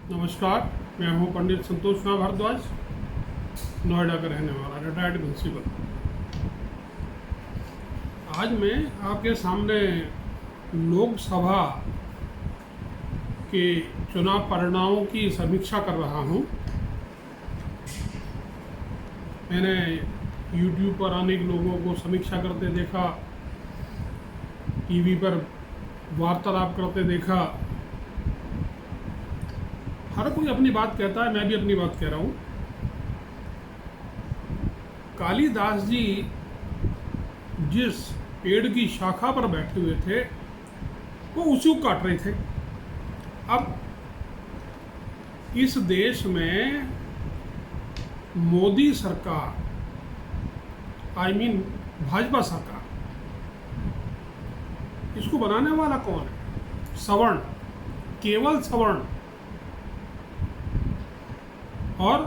नमस्कार, मैं हूं पंडित संतोष कुमार भारद्वाज, नोएडा का रहने वाला, रिटायर्ड प्रिंसिपल। आज मैं आपके सामने लोकसभा के चुनाव परिणामों की समीक्षा कर रहा हूं। मैंने YouTube पर अनेक लोगों को समीक्षा करते देखा, टीवी पर वार्तालाप करते देखा। हर कोई अपनी बात कहता है, मैं भी अपनी बात कह रहा हूँ। कालिदास जी जिस पेड़ की शाखा पर बैठे हुए थे वो उसूक काट रहे थे। अब इस देश में मोदी सरकार, भाजपा सरकार, इसको बनाने वाला कौन है? सवर्ण, केवल सवर्ण। और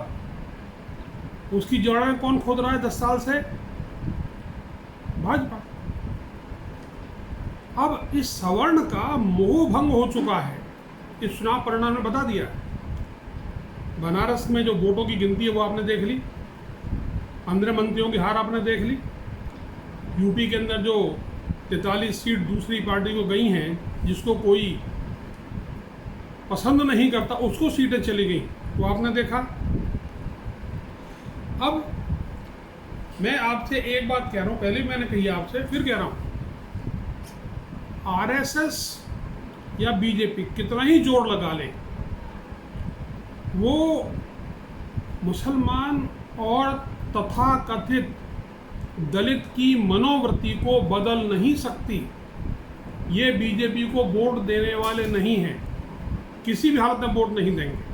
उसकी जड़ें कौन खोद रहा है 10 साल से? भाजपा। अब इस सवर्ण का मोह भंग हो चुका है। इस चुनाव परिणाम ने बता दिया। बनारस में जो वोटों की गिनती है वो आपने देख ली, 15 मंत्रियों की हार आपने देख ली। यूपी के अंदर जो 43 सीट दूसरी पार्टी को गई हैं, जिसको कोई पसंद नहीं करता उसको सीटें चली गई, वो आपने देखा। अब मैं आपसे एक बात कह रहा हूं, पहले मैंने कही आपसे, फिर कह रहा हूं, आरएसएस या बीजेपी कितना ही जोर लगा ले, वो मुसलमान और तथाकथित दलित की मनोवृत्ति को बदल नहीं सकती। ये बीजेपी को वोट देने वाले नहीं हैं, किसी भी हालत में वोट नहीं देंगे।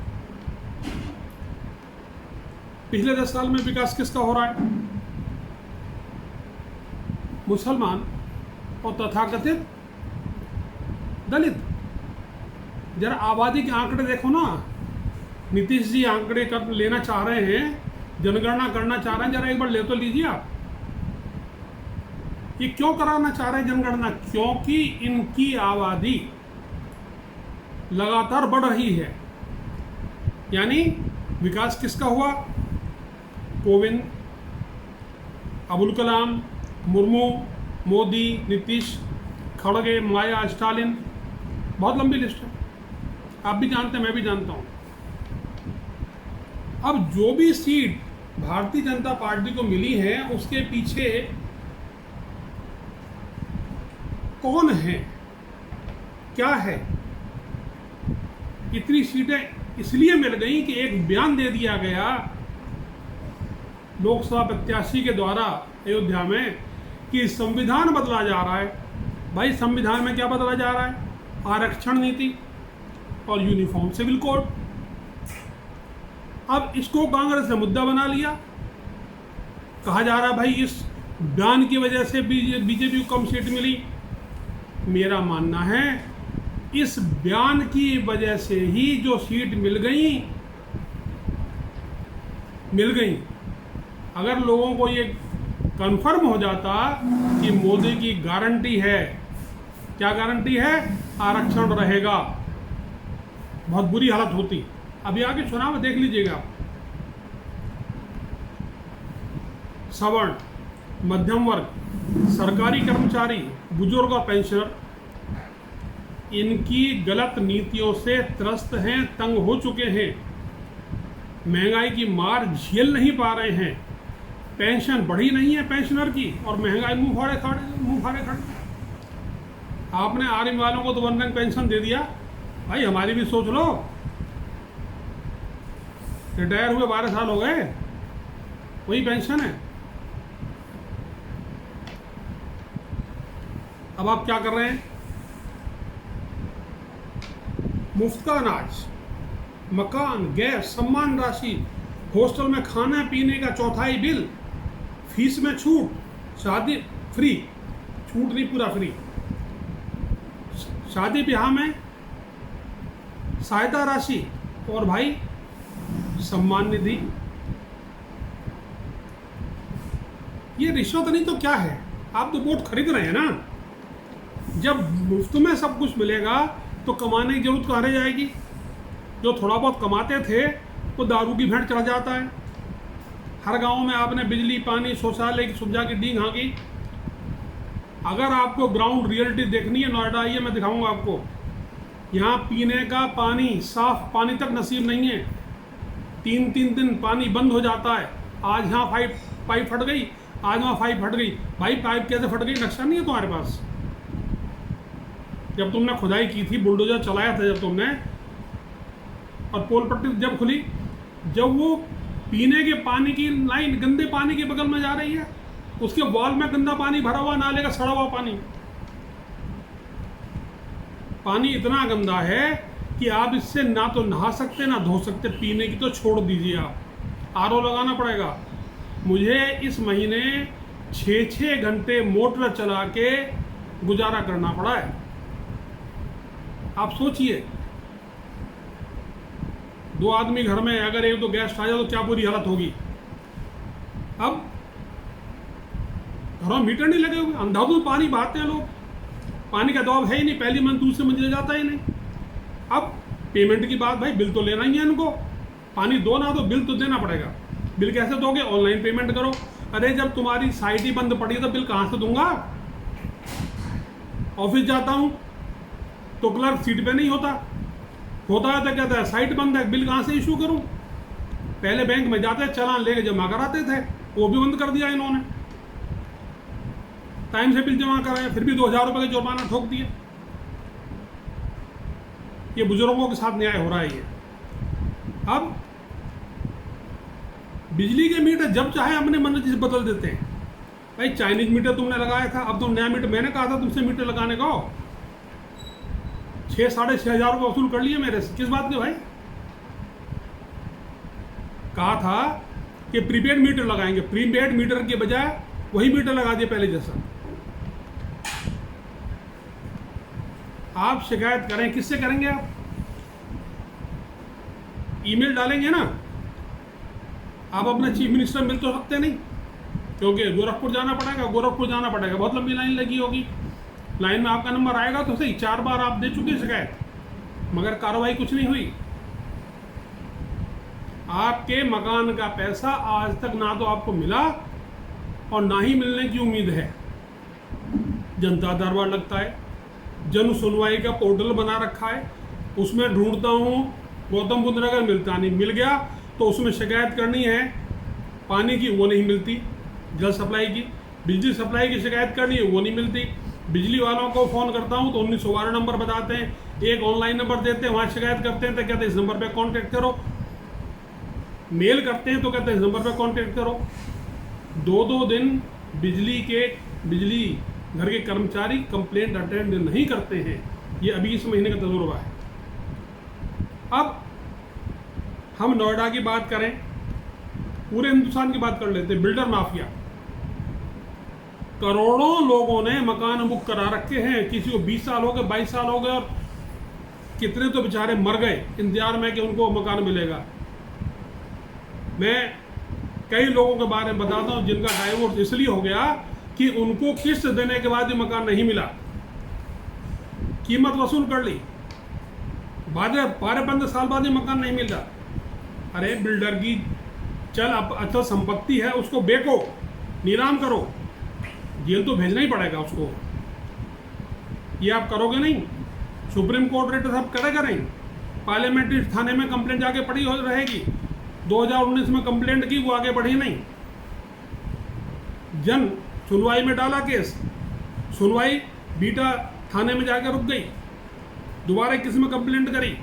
पिछले 10 साल में विकास किसका हो रहा है? मुसलमान और तथाकथित दलित। जरा आबादी के आंकड़े देखो ना। नीतीश जी आंकड़े कर लेना चाह रहे हैं, जनगणना करना चाह रहे हैं, जरा एक बार ले तो लीजिए आप। ये क्यों कराना चाह रहे हैं जनगणना? क्योंकि इनकी आबादी लगातार बढ़ रही है। यानी विकास किसका हुआ? कोविंद, अबुल कलाम, मुर्मू, मोदी, नीतीश, खड़गे, माया, स्टालिन, बहुत लंबी लिस्ट है। आप भी जानते हैं, मैं भी जानता हूं। अब जो भी सीट भारतीय जनता पार्टी को मिली है, उसके पीछे कौन है, क्या है? इतनी सीटें इसलिए मिल गई कि एक बयान दे दिया गया लोकसभा प्रत्याशी के द्वारा अयोध्या में कि संविधान बदला जा रहा है। भाई, संविधान में क्या बदला जा रहा है? आरक्षण नीति और यूनिफॉर्म सिविल कोड। अब इसको कांग्रेस ने मुद्दा बना लिया। कहा जा रहा है भाई इस बयान की वजह से बीजेपी को कम सीट मिली। मेरा मानना है इस बयान की वजह से ही जो सीट मिल गई। अगर लोगों को ये कंफर्म हो जाता कि मोदी की गारंटी है, क्या गारंटी है? आरक्षण रहेगा, बहुत बुरी हालत होती। अभी आगे चुनाव में देख लीजिएगा। सवर्ण, मध्यम वर्ग, सरकारी कर्मचारी, बुजुर्ग और पेंशनर, इनकी गलत नीतियों से त्रस्त हैं, तंग हो चुके हैं, महंगाई की मार झेल नहीं पा रहे हैं। पेंशन बढ़ी नहीं है पेंशनर की, और महंगाई मुंह फाड़े खड़े। आपने आर्मी वालों को तो वन रैंक पेंशन दे दिया। भाई, हमारी भी सोच लो। रिटायर हुए 12 साल हो गए, वही पेंशन है। अब आप क्या कर रहे हैं? मुफ्त का अनाज, मकान, गैस, सम्मान राशि, हॉस्टल में खाने पीने का 1/4 बिल, फीस में छूट, शादी फ्री, छूट नहीं पूरा फ्री, शादी ब्याह में सहायता राशि, और भाई सम्मान निधि। ये रिश्वत नहीं तो क्या है? आप तो वोट खरीद रहे हैं ना। जब मुफ्त में सब कुछ मिलेगा तो कमाने की जरूरत कहाँ रह जाएगी? जो थोड़ा बहुत कमाते थे वो दारू की भेंट चढ़ जाता है। हर गांव में आपने बिजली, पानी, शौचालय की सुविधा की डी हाँकी। अगर आपको ग्राउंड रियलिटी देखनी है, नोएडा आइए, मैं दिखाऊंगा आपको। यहाँ पीने का पानी, साफ पानी तक नसीब नहीं है। 3-3 दिन पानी बंद हो जाता है। आज यहाँ पाइप फट गई, आज वहाँ पाइप फट गई। भाई पाइप कैसे फट गई, नक्शा नहीं है तुम्हारे पास? जब तुमने खुदाई की थी, बुलडोजर चलाया था जब तुमने, और पोल पट्टी जब खुली, जब वो पीने के पानी की लाइन गंदे पानी के बगल में जा रही है, उसके वॉल में गंदा पानी भरा हुआ, नाले का सड़ा हुआ पानी। पानी इतना गंदा है कि आप इससे ना तो नहा सकते ना धो सकते, पीने की तो छोड़ दीजिए। आप आरओ लगाना पड़ेगा। मुझे इस महीने 6-6 घंटे मोटर चला के गुजारा करना पड़ा है। आप सोचिए, 2 आदमी घर में, अगर एक तो गेस्ट आ जाए तो क्या बुरी हालत होगी। अब घरों में मीटर नहीं लगे हुए, अंधाधुंध पानी बहाते हैं लोग, पानी का दबाव है ही नहीं, पहली मंजिल दूसरी मंजिल जाता ही नहीं। अब पेमेंट की बात, भाई बिल तो लेना ही है इनको, पानी दो ना दो बिल तो देना पड़ेगा। बिल कैसे दोगे? ऑनलाइन पेमेंट करो। अरे जब तुम्हारी साइट ही बंद पड़ी है तो बिल कहाँ से दूंगा? ऑफिस जाता हूँ तो क्लर्क सीट पे नहीं होता है तो कहता है साइट बंद है, बिल कहाँ से इशू करूँ? पहले बैंक में जाते चालान लेके जमा कराते थे, वो भी बंद कर दिया इन्होंने। टाइम से बिल जमा कराए, फिर भी 2000 रुपये का जुर्माना ठोक दिए। ये बुजुर्गों के साथ न्याय हो रहा है ये। अब बिजली के मीटर जब चाहे अपने मन से बदल देते हैं। भाई चाइनीज मीटर तुमने लगाया था, अब तुम नया मीटर, मैंने कहा था तुमसे मीटर लगाने का, 6-6.5 हज़ार रुपये वसूल कर लिए मेरे से। किस बात के भाई? कहा था कि प्रीपेड मीटर लगाएंगे, प्रीपेड मीटर के बजाय वही मीटर लगा दिए पहले जैसा। आप शिकायत करें, किससे करेंगे? आप ईमेल डालेंगे ना, आप अपने चीफ मिनिस्टर मिल तो सकते नहीं, क्योंकि गोरखपुर जाना पड़ेगा, बहुत लंबी लाइन लगी होगी। लाइन में आपका नंबर आएगा तो सही, 4 बार आप दे चुके शिकायत, मगर कार्रवाई कुछ नहीं हुई। आपके मकान का पैसा आज तक ना तो आपको मिला और ना ही मिलने की उम्मीद है। जनता दरबार लगता है, जन सुनवाई का पोर्टल बना रखा है, उसमें ढूंढता हूँ, गौतम बुद्ध नगर मिलता नहीं, मिल गया तो उसमें शिकायत करनी है पानी की, वो नहीं मिलती। जल सप्लाई की, बिजली सप्लाई की शिकायत करनी है, वो नहीं मिलती। बिजली वालों को फ़ोन करता हूँ तो 1912 नंबर बताते हैं, एक ऑनलाइन नंबर देते हैं, वहाँ शिकायत करते हैं तो कहते हैं इस नंबर पे कांटेक्ट करो। मेल करते हैं तो कहते हैं इस नंबर पे कांटेक्ट करो। 2-2 दिन बिजली घर के कर्मचारी कंप्लेंट अटेंड नहीं करते हैं। ये अभी इस महीने का तजुर्बा है। अब हम नोएडा की बात करें, पूरे हिंदुस्तान की बात कर लेते हैं। बिल्डर माफिया, करोड़ों लोगों ने मकान बुक करा रखे हैं, किसी को 20 साल हो गए, 22 साल हो गए, और कितने तो बेचारे मर गए इंतजार में कि उनको मकान मिलेगा। मैं कई लोगों के बारे में बताता हूँ जिनका डाइवोर्स इसलिए हो गया कि उनको किस्त देने के बाद भी मकान नहीं मिला, कीमत वसूल कर ली, 12-15 साल बाद भी मकान नहीं मिल रहा। अरे बिल्डर की अचल संपत्ति है, उसको बेचो, नीलाम करो, जेल तो भेजना ही पड़ेगा उसको। ये आप करोगे नहीं, सुप्रीम कोर्ट रेट सब करेगा नहीं, पार्लियामेंट्री थाने में कंप्लेंट जाके पड़ी हो रहेगी। 2019 में कंप्लेंट की, वो आगे बढ़ी नहीं। जन सुनवाई में डाला केस, सुनवाई बीटा थाने में जाकर रुक गई, दोबारा किसी में कंप्लेंट करी,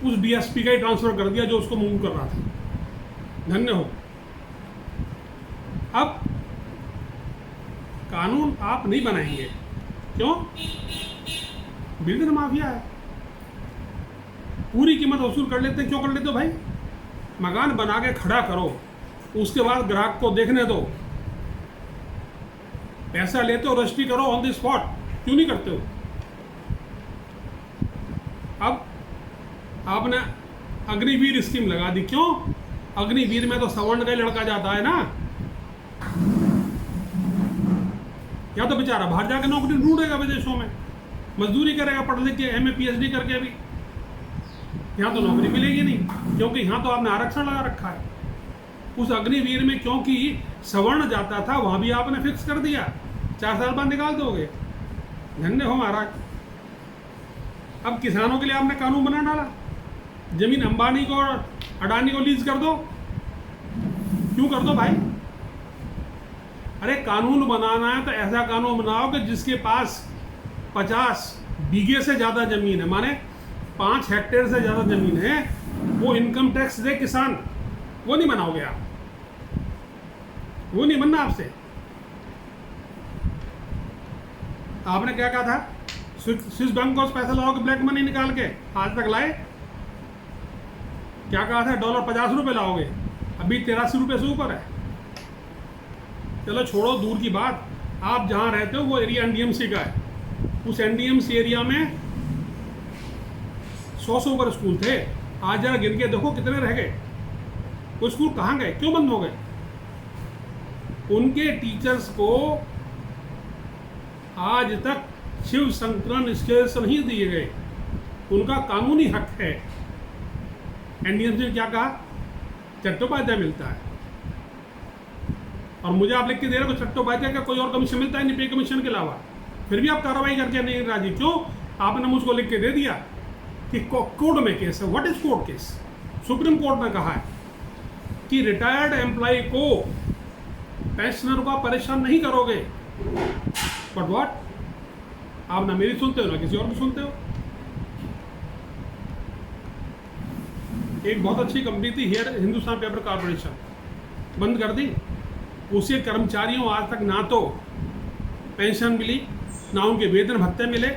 उस डीएसपी का ही ट्रांसफर कर दिया जो उसको मूव कर रहा था। धन्य हो। अब कानून आप नहीं बनाएंगे, क्यों? बिल्डर माफिया है, पूरी कीमत वसूल कर लेते हैं। क्यों कर लेते हो भाई? मकान बना के खड़ा करो, उसके बाद ग्राहक को देखने दो, पैसा लेते हो, रजिस्ट्री करो ऑन द स्पॉट, क्यों नहीं करते हो? अब आपने अग्निवीर स्कीम लगा दी, क्यों? अग्निवीर में तो सवर्ण का ही लड़का जाता है ना, या तो बेचारा बाहर जाकर नौकरी ढूंढेगा, विदेशों में मजदूरी करेगा, पढ़ लिख के MA PhD करके भी। यहाँ तो नौकरी मिलेगी नहीं, क्योंकि यहाँ तो आपने आरक्षण लगा रखा है। उस अग्निवीर में क्योंकि सवर्ण जाता था, वहाँ भी आपने फिक्स कर दिया, 4 साल बाद निकाल दोगे। धन्य हो महाराज। अब किसानों के लिए आपने कानून बना डाला, जमीन अंबानी को और अडानी को लीज कर दो। क्यों कर दो भाई? अरे कानून बनाना है तो ऐसा कानून बनाओ कि जिसके पास 50 बीघे से ज़्यादा ज़मीन है, माने 5 हेक्टेयर से ज़्यादा ज़मीन है, वो इनकम टैक्स दे किसान। वो नहीं बनाओगे आप, वो नहीं बनना आपसे। आपने क्या कहा था? स्विस बैंक को पैसा लाओगे ब्लैक मनी निकाल के, आज तक लाए? क्या कहा था? $50 लाओगे, अभी 83 रुपये से ऊपर है। चलो छोड़ो दूर की बात, आप जहाँ रहते हो वो एरिया एनडीएमसी का है। उस एनडीएमसी एरिया में 100 से ऊपर स्कूल थे, आज जरा गिन के देखो कितने रह गए। वो स्कूल कहाँ गए? क्यों बंद हो गए? उनके टीचर्स को आज तक शिव संकलन स्केल्स नहीं दिए गए, उनका कानूनी हक है। एनडीएमसी ने क्या कहा? चट्टोपाध्याय मिलता है, और मुझे आप लिख के दे रहे हो चट्टोपाध्याय का कोई और कमीशन मिलता है नहीं पे कमीशन के अलावा, फिर भी आप कार्रवाई करके नहीं राजी। क्यों? आपने मुझको लिख के दे दिया कि कोर्ट में केस है। What is court case? Supreme court ने कहा है कि रिटायर्ड एम्प्लॉय को, पेंशनर को आप परेशान नहीं करोगे। But what? आप ना मेरी सुनते हो ना किसी और की सुनते हो। एक बहुत अच्छी कंपनी थी हियर, हिंदुस्तान पेपर कॉर्पोरेशन, बंद कर दी। उसके कर्मचारियों आज तक ना तो पेंशन मिली, ना उनके वेतन भत्ते मिले।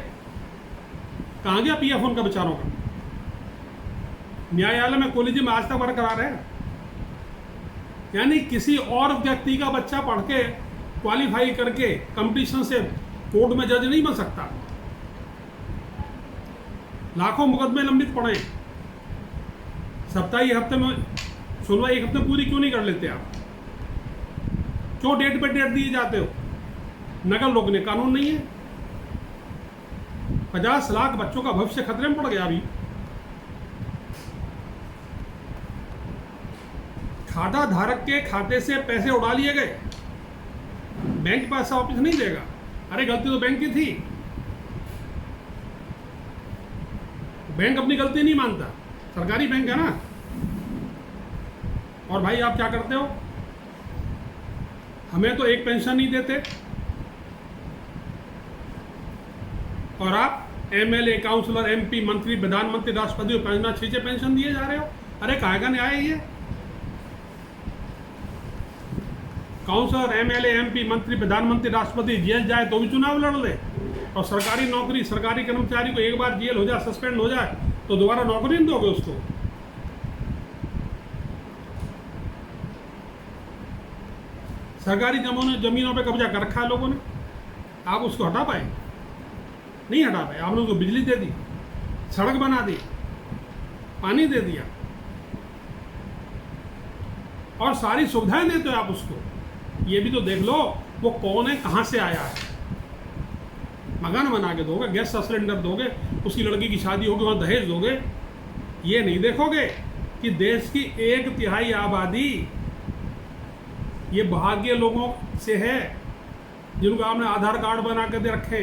कहाँ गया पीएफ उनका बेचारों का? न्यायालय में कॉलेज में आज तक बरकरार है। यानी किसी और व्यक्ति का बच्चा पढ़ के क्वालिफाई करके कंपटीशन से कोर्ट में जज नहीं बन सकता। लाखों मुकदमे लंबित पड़े, सप्ताही हफ्ते में सुनवाई एक हफ्ते पूरी क्यों नहीं कर लेते आप? क्यों डेट पे डेट दिए जाते हो? नकल रोकने कानून नहीं है। 50 लाख बच्चों का भविष्य खतरे में पड़ गया। अभी खाता धारक के खाते से पैसे उड़ा लिए गए, बैंक पैसा वापस नहीं देगा। अरे गलती तो बैंक की थी, बैंक अपनी गलती नहीं मानता, सरकारी बैंक है ना। और भाई आप क्या करते हो? हमें तो एक पेंशन नहीं देते, और आप एमएलए, काउंसलर, एमपी, मंत्री, प्रधानमंत्री, राष्ट्रपति को 5-6 पेंशन दिए जा रहे हो। अरे काहे का न्याय है ये? काउंसलर, एमएलए, एमपी, मंत्री, प्रधानमंत्री, राष्ट्रपति जेल जाए तो भी चुनाव लड़ ले, और सरकारी नौकरी, सरकारी कर्मचारी को एक बार जेल हो जाए, सस्पेंड हो जाए तो दोबारा नौकरी नहीं दोगे उसको। सरकारी जमीनों पे कब्जा कर रखा है लोगों ने, आप उसको हटा पाए? नहीं हटा पाए। आपने उसको बिजली दे दी, सड़क बना दी, पानी दे दिया, और सारी सुविधाएं देते हो आप उसको। ये भी तो देख लो वो कौन है, कहाँ से आया है। मकान बना के दोगे, गैस का सिलेंडर दोगे, उसकी लड़की की शादी होगी वहाँ दहेज दोगे। ये नहीं देखोगे कि देश की 1/3 आबादी ये भाग्य लोगों से है जिनको आपने आधार कार्ड बना के दे रखे,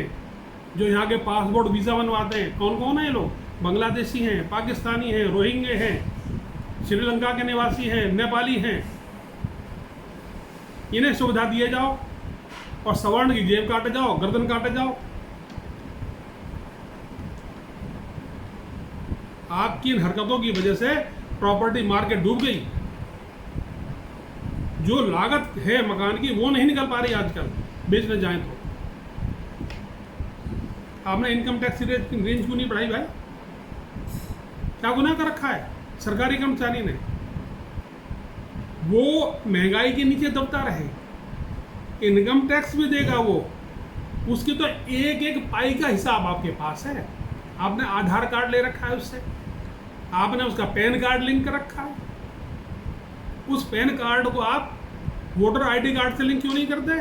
जो यहाँ के पासपोर्ट वीज़ा बनवाते हैं। कौन कौन है ये लोग? बांग्लादेशी हैं, पाकिस्तानी हैं, रोहिंग्या हैं, श्रीलंका के निवासी हैं, नेपाली हैं। इन्हें सुविधा दिए जाओ और सवर्ण की जेब काटे जाओ, गर्दन काटे जाओ। आपकी इन हरकतों की वजह से प्रॉपर्टी मार्केट डूब गई। जो लागत है मकान की वो नहीं निकल पा रही आजकल, बेचने जाएं तो। आपने इनकम टैक्स रेंज क्यों नहीं बढ़ाई भाई? क्या गुनाह कर रखा है सरकारी कर्मचारी ने? वो महंगाई के नीचे दबता रहे, इनकम टैक्स भी देगा वो, उसकी तो एक एक पाई का हिसाब आपके पास है। आपने आधार कार्ड ले रखा है उससे, आपने उसका पैन कार्ड लिंक कर रखा है। उस पैन कार्ड को आप वोटर आईडी कार्ड से लिंक क्यों नहीं करते,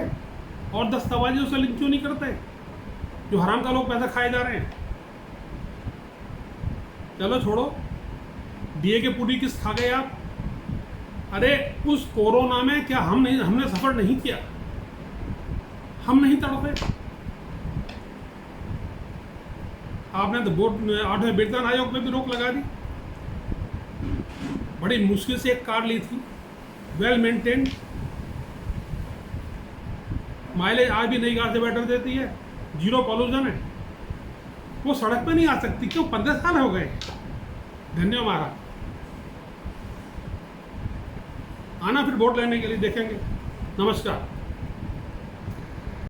और दस्तावेजों से लिंक क्यों नहीं करते, जो हराम का लोग पैसा खाए जा रहे हैं? चलो छोड़ो, डीए के पूरी किस्त खा गए आप। अरे उस कोरोना में क्या हमने सफ़र नहीं किया? हम नहीं तड़पे? आपने तो बोर्ड 8वें वेतन आयोग में भी रोक लगा दी। बड़ी मुश्किल से एक कार ली थी, वेल मेंटेन्ड, माइलेज आज भी नई कार से बेटर देती है, 0 पॉल्यूशन है, वो सड़क पे नहीं आ सकती। क्यों? 15 साल हो गए। धन्यवाद महाराज। आना फिर वोट लेने के लिए, देखेंगे। नमस्कार।